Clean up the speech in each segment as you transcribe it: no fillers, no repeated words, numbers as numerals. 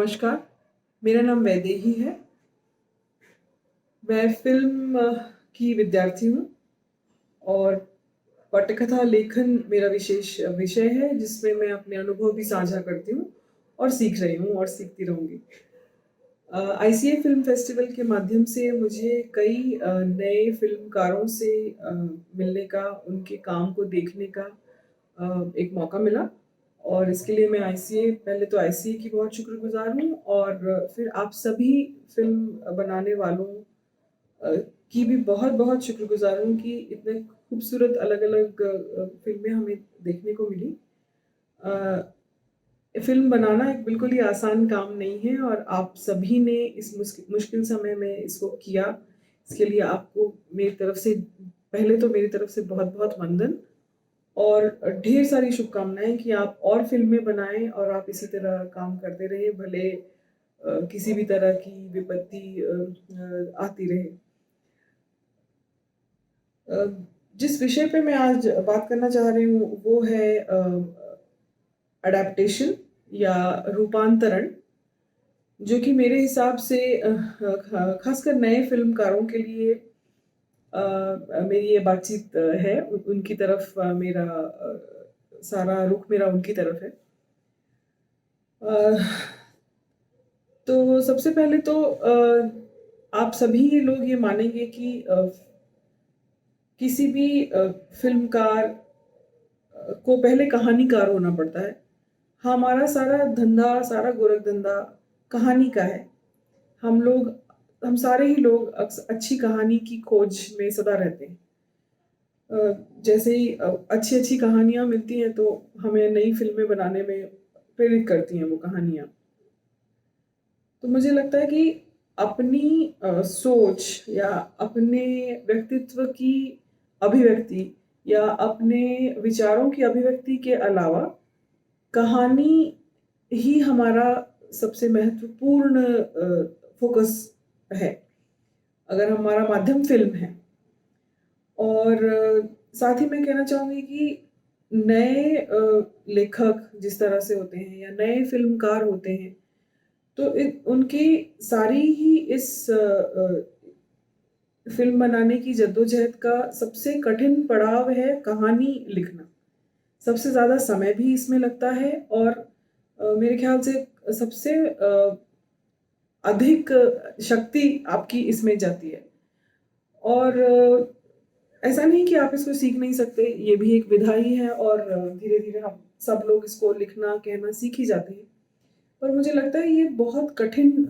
नमस्कार, मेरा नाम वैदेही है। मैं फ़िल्म की विद्यार्थी हूँ और पटकथा लेखन मेरा विशेष विषय है, जिसमें मैं अपने अनुभव भी साझा करती हूँ और सीख रही हूँ और सीखती रहूँगी। आईसीए फ़िल्म फेस्टिवल के माध्यम से मुझे कई नए फ़िल्मकारों से मिलने का, उनके काम को देखने का एक मौका मिला और इसके लिए मैं आईसीए पहले तो आईसीए की बहुत शुक्रगुज़ार हूँ और फिर आप सभी फ़िल्म बनाने वालों अ, की भी बहुत-बहुत शुक्रगुज़ार हूँ कि इतने खूबसूरत अलग-अलग फ़िल्में हमें देखने को मिली। अ, फ़िल्म बनाना एक बिल्कुल ही आसान काम नहीं है और आप सभी ने इस मुश्किल समय में इसको किया। इसके लिए आपको मेरी तरफ से पहले तो मेरी तरफ से बहुत-बहुत वंदन और ढेर सारी शुभकामनाएँ कि आप और फ़िल्में बनाएँ और आप इसी तरह काम करते रहें, भले किसी भी तरह की विपत्ति आती रहे। अ, जिस विषय पे मैं आज बात करना चाह रही हूँ, वो है एडैप्टेशन या रूपांतरण, जो कि मेरे हिसाब से खासकर नए फ़िल्मकारों के लिए मेरी ये बातचीत है। उनकी तरफ मेरा सारा रुख मेरा उनकी तरफ है। अ, तो सबसे पहले तो आप सभी लोग ये मानेंगे कि किसी भी फ़िल्मकार को पहले कहानीकार होना पड़ता है। हमारा सारा धंधा, सारा गोरखधंधा कहानी का है। हम लोग हम सारे ही लोग अच्छी कहानी की खोज में सदा रहते हैं। जैसे ही अच्छी-अच्छी कहानियाँ मिलती हैं तो हमें नई फ़िल्में बनाने में प्रेरित करती हैं वो कहानियाँ। तो मुझे लगता है कि अपनी सोच या अपने व्यक्तित्व की अभिव्यक्ति या अपने विचारों की अभिव्यक्ति के अलावा कहानी ही हमारा सबसे महत्वपूर्ण फ़ोकस है, अगर हमारा माध्यम फ़िल्म है। और साथ ही मैं कहना चाहूँगी कि नए लेखक जिस तरह से होते हैं या नए फ़िल्मकार होते हैं, तो उनकी सारी ही इस फ़िल्म बनाने की जद्दोजहद का सबसे कठिन पड़ाव है कहानी लिखना। सबसे ज़्यादा समय भी इसमें लगता है और मेरे ख़्याल से सबसे अधिक शक्ति आपकी इसमें जाती है और ऐसा नहीं कि आप इसको सीख नहीं सकते, ये भी एक विधा ही है और धीरे-धीरे हम सब लोग इसको लिखना, कहना सीख ही जाते हैं। पर मुझे लगता है ये बहुत कठिन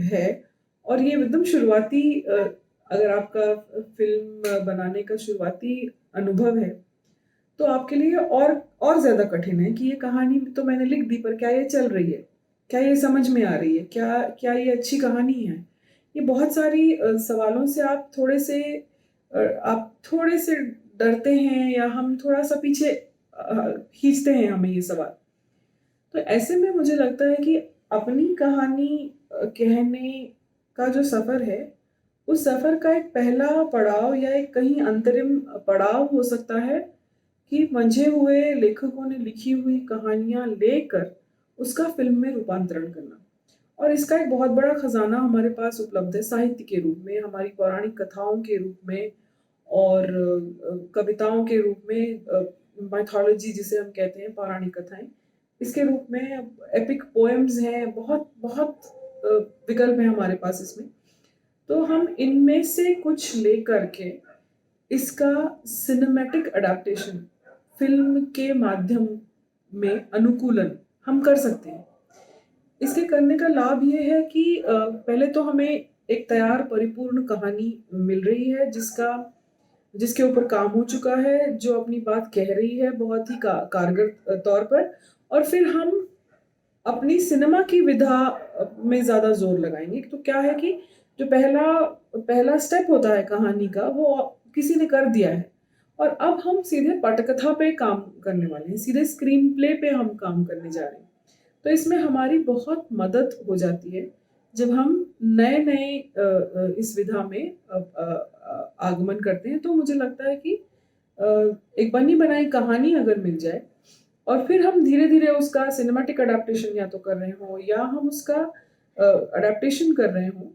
है और ये एकदम शुरुआती अगर आपका फ़िल्म बनाने का शुरुआती अनुभव है, तो आपके लिए और ज़्यादा कठिन है कि ये कहानी तो मैंने लिख दी पर क्या ये चल रही है? क्या ये समझ में आ रही है? क्या क्या ये अच्छी कहानी है? ये बहुत सारी सवालों से आप थोड़े से डरते हैं या हम थोड़ा-सा पीछे खींचते हैं हमें ये सवाल। तो ऐसे में मुझे लगता है कि अपनी कहानी कहने का जो सफ़र है, उस सफ़र का एक पहला पड़ाव या एक कहीं अंतरिम पड़ाव हो सकता है कि मंझे हुए लेखकों ने लिखी हुई कहानियाँ लेकर उसका फ़िल्म में रूपांतरण करना। और इसका एक बहुत बड़ा खज़ाना हमारे पास उपलब्ध है साहित्य के रूप में, हमारी पौराणिक कथाओं के रूप में और कविताओं के रूप में माइथोलॉजी जिसे हम कहते हैं पौराणिक कथाएँ, इसके रूप में एपिक पोएम्स हैं, बहुत अ, विकल्प हैं हमारे पास इसमें। तो हम इनमें से कुछ लेकर के इसका सिनेमैटिक एडाप्टेशन फ़िल्म के माध्यम में अनुकूलन हम कर सकते हैं। इसके करने का लाभ ये है कि पहले तो हमें एक तैयार परिपूर्ण कहानी मिल रही है जिसके ऊपर काम हो चुका है, जो अपनी बात कह रही है बहुत ही कारगर तौर पर और फिर हम अपनी सिनेमा की विधा में ज़्यादा ज़ोर लगाएँगे। तो क्या है कि जो पहला पहला स्टेप होता है कहानी का, वो किसी ने कर दिया है और अब हम सीधे पटकथा पे काम करने वाले हैं, सीधे स्क्रीन प्ले पे हम काम करने जा रहे हैं। तो इसमें हमारी बहुत मदद हो जाती है, जब हम नए-नए इस विधा में आगमन करते हैं, तो मुझे लगता है कि एक बनी-बनाई कहानी अगर मिल जाए और फिर हम धीरे-धीरे उसका सिनेमैटिक अडैप्टेशन या तो कर रहे हों या हम उसका अडैप्टेशन कर रहे हों,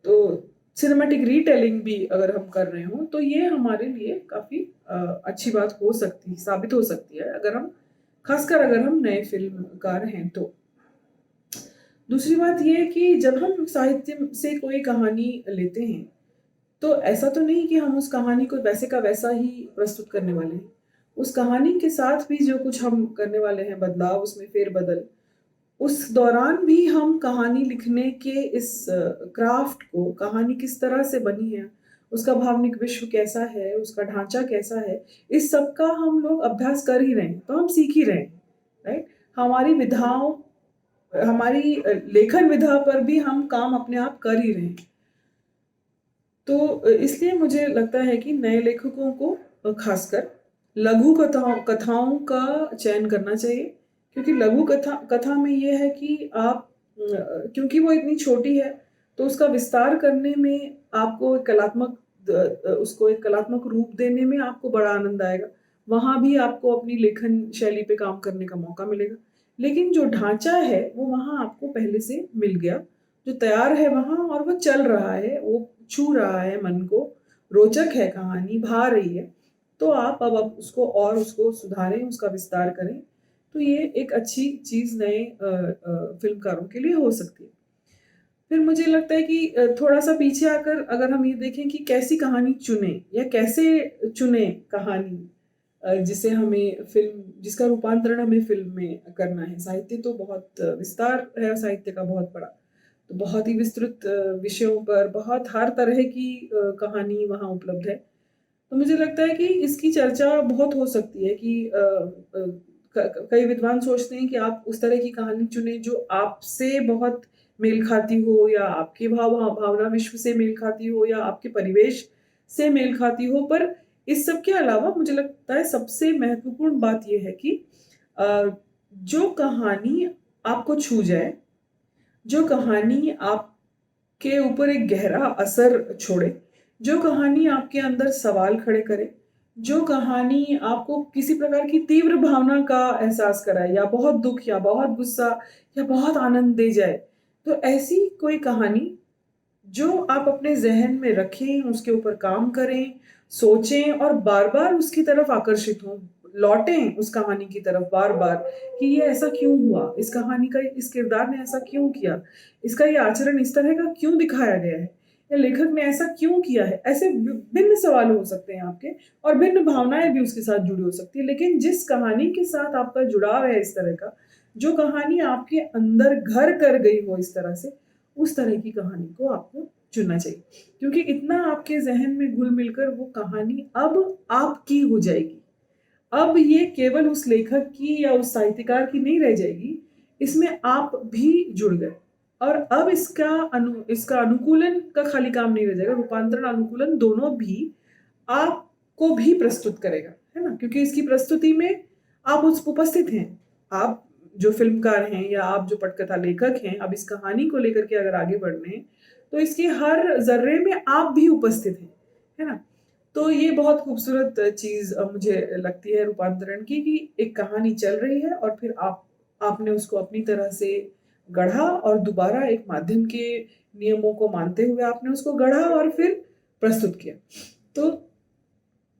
तो सिनेमैटिक रीटेलिंग भी अगर हम कर रहे हों, तो ये हमारे लिए काफ़ी अच्छी बात हो सकती साबित हो सकती है, अगर हम ख़ासकर अगर हम नए फ़िल्मकार हैं तो। दूसरी बात ये है कि जब हम साहित्य से कोई कहानी लेते हैं, तो ऐसा तो नहीं कि हम उस कहानी को वैसे का वैसा ही प्रस्तुत करने वाले हैं। उस कहानी के साथ भी जो कुछ हम करने वाले हैं बदलाव, उसमें फेर-बदल, उस दौरान भी हम कहानी लिखने के इस क्राफ्ट को, कहानी किस तरह से बनी है, उसका भावनिक विश्व कैसा है, उसका ढाँचा कैसा है, इस सब का हम लोग अभ्यास कर ही रहे हैं, तो हम सीख ही रहे हैं, राइट? हमारी विधाओं हमारी लेखन विधा पर भी हम काम अपने आप कर ही रहे हैं। तो इसलिए मुझे लगता है कि नए लेखकों को खासकर लघु कथाओं कथाओं का चयन करना चाहिए, क्योंकि लघु कथा कथा में ये है कि आप क्योंकि वो इतनी छोटी है, तो उसका विस्तार करने में आपको एक उसको एक कलात्मक रूप देने में आपको बड़ा आनंद आएगा। वहाँ भी आपको अपनी लेखन शैली पे काम करने का मौका मिलेगा। लेकिन जो ढाँचा है, वो वहाँ आपको पहले से मिल गया, जो तैयार है वहाँ और वो चल रहा है, वो छू रहा है मन को, रोचक है कहानी, भा रही है, तो अब उसको सुधारें, उसका विस्तार करें, तो ये एक अच्छी चीज़ नए फ़िल्मकारों के लिए हो सकती है। फिर मुझे लगता है कि थोड़ा-सा पीछे आकर अगर हम ये देखें कि कैसी कहानी चुनें या कैसे चुनें कहानी जिसे हमें फ़िल्म जिसका रूपांतरण हमें फ़िल्म में करना है। साहित्य तो बहुत विस्तार है साहित्य का बहुत बड़ा। तो बहुत ही विस्तृत विषयों पर बहुत हर तरह की कहानी वहाँ उपलब्ध है। तो मुझे लगता है कि इसकी चर्चा बहुत हो सकती है कि कई विद्वान सोचते हैं कि आप उस तरह की कहानी चुनें जो आपसे बहुत मेल खाती हो या आपके भावना विश्व से मेल खाती हो या आपके परिवेश से मेल खाती हो। पर इस सब के अलावा मुझे लगता है सबसे महत्वपूर्ण बात ये है कि अ, जो कहानी आपको छू जाए, जो कहानी आपके ऊपर एक गहरा असर छोड़े, जो कहानी आपके अंदर सवाल खड़े करे, जो कहानी आपको किसी प्रकार की तीव्र भावना का एहसास कराए या बहुत दुःख या बहुत गुस्सा या बहुत आनंद दे जाए, तो ऐसी कोई कहानी जो आप अपने ज़हन में रखें, उसके ऊपर काम करें, सोचें और बार-बार उसकी तरफ आकर्षित हों, लौटें उस कहानी की तरफ बार-बार कि ये ऐसा क्यों हुआ? इस कहानी का इस किरदार ने ऐसा क्यों किया? इसका ये आचरण इस तरह का क्यों दिखाया गया है? या लेखक ने ऐसा क्यों किया है? ऐसे भिन्न सवाल हो सकते हैं आपके और भिन्न भावनाएँ भी उसके साथ जुड़ी हो सकती हैं। लेकिन जिस कहानी के साथ आपका जुड़ाव है इस तरह का, जो कहानी आपके अंदर घर कर गई हो इस तरह से, उस तरह की कहानी को आपको चुनना चाहिए। क्योंकि इतना आपके ज़हन में घुल-मिल कर वो कहानी अब आपकी हो जाएगी। अब ये केवल उस लेखक की या उस साहित्यकार की नहीं रह जाएगी, इसमें आप भी जुड़ गए और अब इसका अनुकूलन का खाली काम नहीं रह जाएगा, रूपांतरण, अनुकूलन दोनों भी आपको भी प्रस्तुत करेगा, है ना? क्योंकि इसकी प्रस्तुति में आप उस उपस्थित हैं। आप जो फ़िल्मकार हैं या आप जो पटकथा लेखक हैं, अब इस कहानी को लेकर के अगर आगे बढ़ रहे हैं, तो इसके हर ज़र्रे में आप भी उपस्थित हैं, है ना? तो ये बहुत खूबसूरत चीज़ मुझे लगती है रूपांतरण की कि एक कहानी चल रही है और फिर आपने उसको अपनी तरह से गढ़ा और दोबारा एक माध्यम के नियमों को मानते हुए आपने उसको गढ़ा और फिर प्रस्तुत किया। तो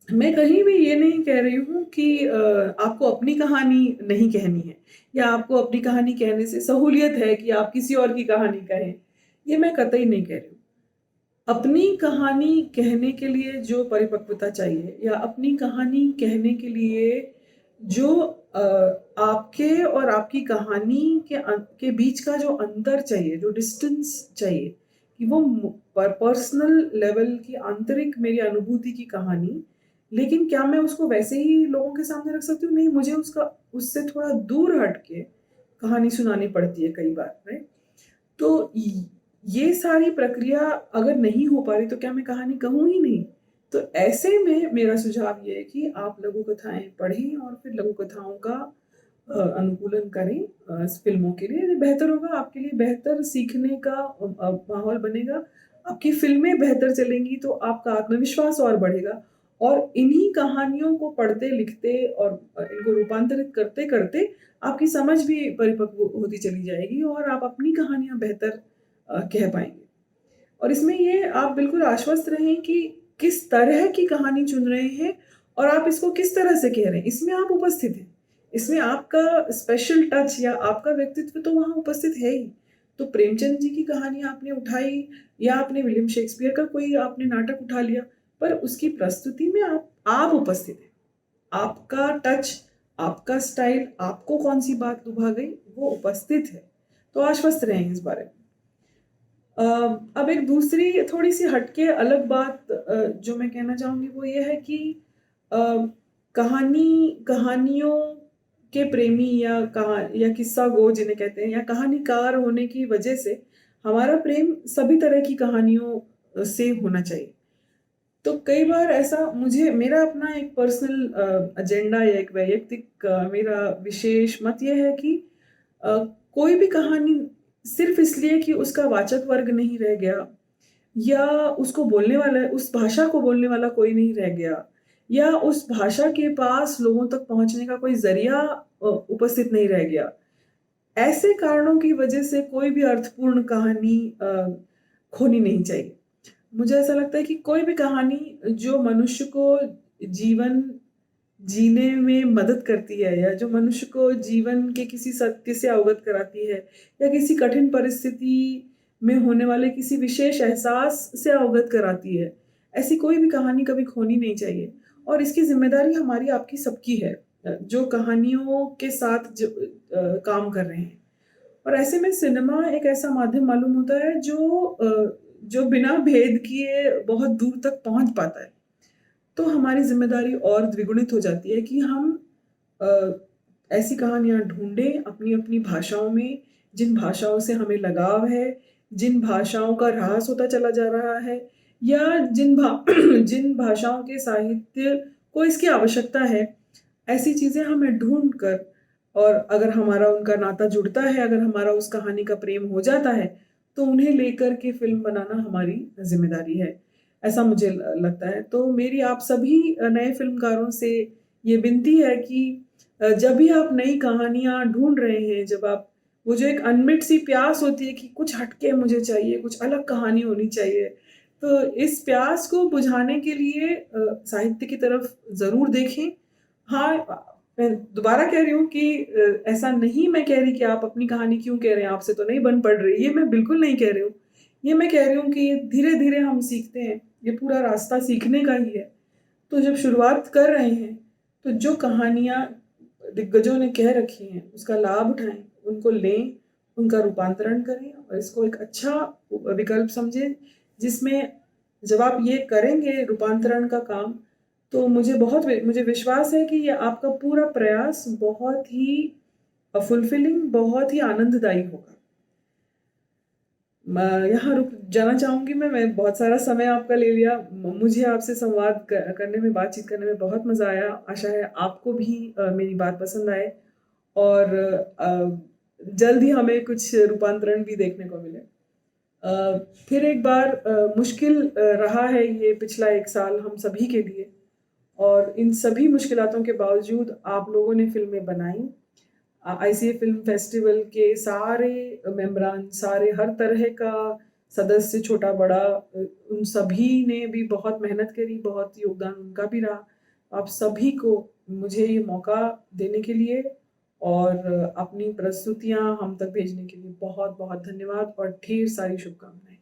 मैं कहीं भी ये नहीं कह रही हूँ कि आपको अपनी कहानी नहीं कहनी है या आपको अपनी कहानी कहने से सहूलियत है कि आप किसी और की कहानी कहें, ये मैं कतई नहीं कह रही हूँ। अपनी कहानी कहने के लिए जो परिपक्वता चाहिए या अपनी कहानी कहने के लिए जो आपके और आपकी कहानी के बीच का जो अंतर चाहिए, जो डिस्टेंस चाहिए कि वो पर्सनल लेवल की आंतरिक मेरी अनुभूति की कहानी, लेकिन क्या मैं उसको वैसे ही लोगों के सामने रख सकती हूँ? नहीं, मुझे उसका उससे थोड़ा दूर हट के कहानी सुनानी पड़ती है कई बार, राइट? तो ये सारी प्रक्रिया अगर नहीं हो पा रही तो क्या मैं कहानी कहूँ ही नहीं? तो ऐसे में मेरा सुझाव ये है कि आप लघु कथाएँ पढ़ें और फिर लघु कथाओं का अनुकूलन करें फ़िल्मों के लिए। बेहतर होगा, आपके लिए बेहतर सीखने का माहौल बनेगा। आपकी फ़िल्में बेहतर चलेंगी तो आपका आत्मविश्वास और बढ़ेगा और इन्हीं कहानियों को पढ़ते, लिखते और इनको रूपांतरित करते-करते आपकी समझ भी परिपक्व होती चली जाएगी और आप अपनी कहानियाँ बेहतर कह पाएँगे। और इसमें ये आप बिल्कुल आश्वस्त रहें कि किस तरह की कहानी चुन रहे हैं और आप इसको किस तरह से कह रहे हैं, इसमें आप उपस्थित हैं। इसमें आपका स्पेशल टच या आपका व्यक्तित्व तो वहाँ उपस्थित है ही। तो प्रेमचंद जी की कहानी आपने उठाई या आपने विलियम शेक्सपियर का कोई आपने नाटक उठा लिया, पर उसकी प्रस्तुति में आप उपस्थित हैं। आपका टच, आपका स्टाइल, आपको कौन-सी बात लुभा गई, वो उपस्थित है। तो आश्वस्त रहें इस बारे में। अ, अब एक दूसरी थोड़ी-सी हटके अलग बात जो मैं कहना चाहूँगी वो ये है कि अ, कहानियों के प्रेमी या किस्सा-गो जिन्हें कहते हैं या कहानीकार होने की वजह से हमारा प्रेम सभी तरह की कहानियों से होना चाहिए। तो कई बार ऐसा मुझे मेरा अपना एक पर्सनल एजेंडा या एक वैयक्तिक मेरा विशेष मत ये है कि अ, कोई भी कहानी सिर्फ़ इसलिए कि उसका वाचक वर्ग नहीं रह गया या उसको बोलने वाला उस भाषा को बोलने वाला कोई नहीं रह गया या उस भाषा के पास लोगों तक पहुँचने का कोई ज़रिया उपस्थित नहीं रह गया। ऐसे कारणों की वजह से कोई भी अर्थपूर्ण कहानी खोनी नहीं चाहिए। मुझे ऐसा लगता है कि कोई भी कहानी जो मनुष्य को जीवन जीने में मदद करती है या जो मनुष्य को जीवन के किसी सत्य से अवगत कराती है या किसी कठिन परिस्थिति में होने वाले किसी विशेष एहसास से अवगत कराती है, ऐसी कोई भी कहानी कभी खोनी नहीं चाहिए और इसकी ज़िम्मेदारी हमारी आपकी सबकी है जो कहानियों के साथ काम कर रहे हैं। और ऐसे में सिनेमा एक ऐसा माध्यम मालूम होता है जो बिना भेद किए बहुत दूर तक पहुँच पाता है। तो हमारी ज़िम्मेदारी और द्विगुणित हो जाती है कि हम अ, ऐसी कहानियाँ ढूँढें अपनी-अपनी भाषाओं में, जिन भाषाओं से हमें लगाव है, जिन भाषाओं का ह्रास होता चला जा रहा है या जिन भाषाओं के साहित्य को इसकी आवश्यकता है, ऐसी चीज़ें हमें ढूँढ कर और अगर हमारा उनका नाता जुड़ता है, अगर हमारा उस कहानी का प्रेम हो जाता है, तो उन्हें लेकर के फ़िल्म बनाना हमारी ज़िम्मेदारी है। ऐसा मुझे लगता है। तो मेरी आप सभी नए फ़िल्मकारों से ये विनती है कि जब भी आप नई कहानियाँ ढूँढ रहे हैं, जब आप वो जो एक अनमिट सी प्यास होती है कि कुछ हटके मुझे चाहिए, कुछ अलग कहानी होनी चाहिए। तो इस प्यास को बुझाने के लिए साहित्य की तरफ ज़रूर देखें। हाँ, मैं दोबारा कह रही हूँ कि ऐसा नहीं मैं कह रही कि आप अपनी कहानी क्यों कह रहे हैं, आपसे तो नहीं बन पड़ रही, ये मैं बिल्कुल नहीं कह रही हूँ। ये मैं कह रही हूँ कि धीरे-धीरे हम सीखते हैं, ये पूरा रास्ता सीखने का ही है। तो जब शुरुआत कर रहे हैं, तो जो कहानियाँ दिग्गजों ने कह रखी हैं, उसका लाभ उठाएँ, उनको लें, उनका रूपांतरण करें और इसको एक अच्छा विकल्प समझें, जिसमें जब आप ये करेंगे रूपांतरण का काम, तो मुझे विश्वास है कि ये आपका पूरा प्रयास बहुत ही फुलफिलिंग, बहुत ही आनंददायी होगा। मैं यहाँ रुक जाना चाहूँगी मैं बहुत सारा समय आपका ले लिया। मुझे आपसे संवाद करने में, बातचीत करने में बहुत मज़ा आया। आशा है आपको भी मेरी बात पसंद आए और जल्द ही हमें कुछ रूपांतरण भी देखने को मिले। फिर एक बार मुश्किल रहा है ये पिछला 1 साल हम सभी के लिए और इन सभी मुश्किलातों के बावजूद आप लोगों ने फ़िल्में बनाई। आईसीए फ़िल्म फेस्टिवल के सारे मेंबरान, सारे हर तरह का सदस्य छोटा-बड़ा उन सभी ने भी बहुत मेहनत करी, बहुत योगदान उनका भी रहा। आप सभी को मुझे ये मौका देने के लिए और अपनी प्रस्तुतियाँ हम तक भेजने के लिए बहुत-बहुत धन्यवाद और ढेर सारी शुभकामनाएँ।